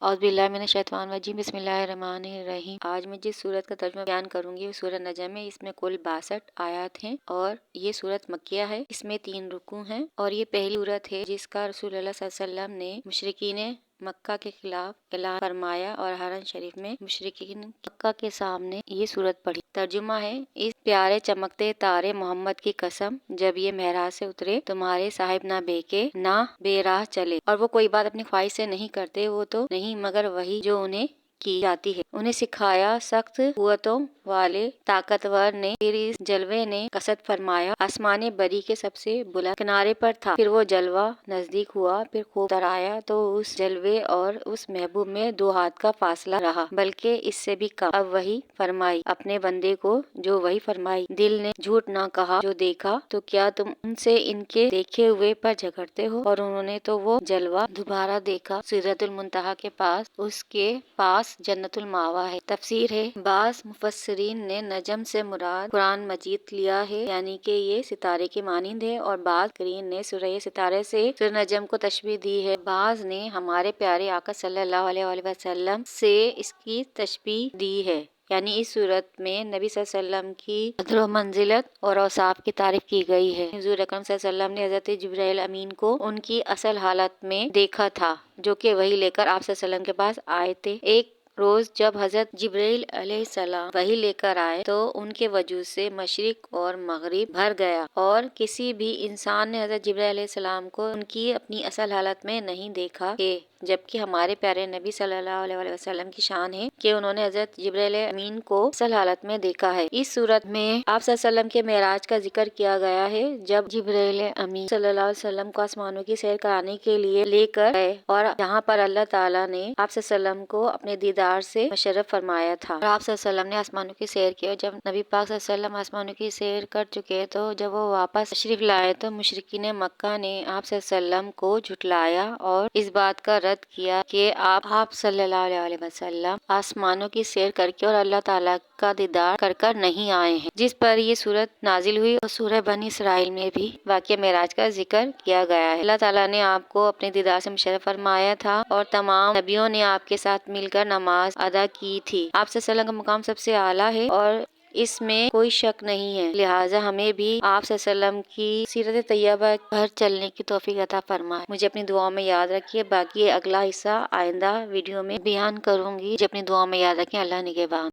اعوذ باللہ من الشیطان الرجیم بسم اللہ الرحمن الرحیم۔ آج میں جس سورت کا ترجمہ بیان کروں گی وہ سورۃ نجم ہے۔ اس میں کل 62 آیات ہیں اور یہ سورت مکیہ ہے۔ اس میں 3 رکوع ہیں اور یہ پہلی سورت ہے جس کا رسول اللہ صلی اللہ علیہ وسلم نے مشرکین مکہ کے خلاف اعلان فرمایا اور حرم شریف میں مشرکین مکہ کے سامنے یہ سورت پڑھی۔ ترجمہ ہے: اس پیارے چمکتے تارے محمد کی قسم، جب یہ معراج سے اترے تمہارے صاحب نہ بہکے نہ بے راہ چلے، اور وہ کوئی بات اپنی خواہش سے نہیں کرتے، وہ تو نہیں مگر وہی جو انہیں کی جاتی ہے۔ انہیں سکھایا سخت قوتوں والے طاقتور نے، پھر اس جلوے نے قصد فرمایا، آسمان بری کے سب سے بلند کنارے پر تھا۔ پھر وہ جلوہ نزدیک ہوا، پھر خوب تر آیا تو اس جلوے اور اس محبوب میں 2 ہاتھ کا فاصلہ رہا، بلکہ اس سے بھی کم۔ اب وحی فرمائی اپنے بندے کو جو وحی فرمائی، دل نے جھوٹ نہ کہا جو دیکھا، تو کیا تم ان سے ان کے دیکھے ہوئے پر جھگڑتے ہو؟ اور انہوں نے تو وہ جلوہ دوبارہ دیکھا، سدرۃ المنتہا کے پاس، اس کے پاس جنت المأویٰ ہے۔ تفسیر ہے: بعض مفسرین نے نجم سے مراد قرآن مجید لیا ہے، یعنی کہ یہ ستارے کے مانند ہے، اور بعض مفسرین نے سورہ ستارے سے سورہ نجم کو تشبیہ دی ہے۔ بعض نے ہمارے پیارے آقا صلی اللہ علیہ وآلہ وسلم سے اس کی تشبیہ دی ہے، یعنی اس سورت میں نبی صلی اللہ علیہ وسلم کی قدر و منزلت اور اوصاف کی تعریف کی گئی ہے۔ حضور اکرم صلی اللہ علیہ وسلم نے حضرت جبرائیل امین کو ان کی اصل حالت میں دیکھا تھا، جو کہ وحی لے کر آپ صلی اللہ علیہ وسلم کے پاس آئے تھے۔ ایک روز جب حضرت جبرائیل علیہ السلام وحی لے کر آئے تو ان کے وجود سے مشرق اور مغرب بھر گیا، اور کسی بھی انسان نے حضرت جبرائیل علیہ السلام کو ان کی اپنی اصل حالت میں نہیں دیکھا ہے، جبکہ ہمارے پیارے نبی صلی اللہ علیہ وآلہ وسلم کی شان ہے کہ انہوں نے حضرت جبرائیل امین کو اصل حالت میں دیکھا ہے۔ اس صورت میں آپ صلی اللہ علیہ وسلم کے معراج کا ذکر کیا گیا ہے، جب جبرائیل امین صلی اللہ علیہ وسلم کو آسمانوں کی سیر کرانے کے لیے لے کر گئے، اور جہاں پر اللہ تعالیٰ نے آپ صلی اللہ علیہ وسلم کو اپنے دیدار سے مشرف فرمایا تھا، اور آپ صلی اللہ علیہ وسلم نے آسمانوں کی سیر کی، اور جب نبی پاک صلی اللہ علیہ وسلم آسمانوں کی سیر کر چکے تو جب وہ واپس تشریف لائے تو مشرکین مکہ نے آپ صلی اللہ علیہ وسلم کو جھٹلایا اور اس بات کا رد کیا کہ آپ صلی اللہ علیہ وسلم آسمانوں کی سیر کر کے اور اللہ تعالیٰ کا دیدار کر کر نہیں آئے ہیں، جس پر یہ سورت نازل ہوئی، اور سورہ بنی اسرائیل میں بھی واقعہ معراج کا ذکر کیا گیا ہے۔ اللہ تعالیٰ نے آپ کو اپنے دیدار سے مشرف فرمایا تھا، اور تمام نبیوں نے آپ کے ساتھ مل کر نماز ادا کی تھی۔ آپ صلی اللہ علیہ وسلم کا مقام سب سے اعلیٰ ہے اور اس میں کوئی شک نہیں ہے، لہٰذا ہمیں بھی آپ صلی اللہ علیہ وسلم کی سیرت طیبہ پر چلنے کی توفیق عطا فرمائے۔ مجھے اپنی دعاؤں میں یاد رکھیے، باقی اگلا حصہ آئندہ ویڈیو میں بیان کروں گی۔ مجھے اپنی دعاؤں میں یاد رکھیں۔ اللہ نگہبان۔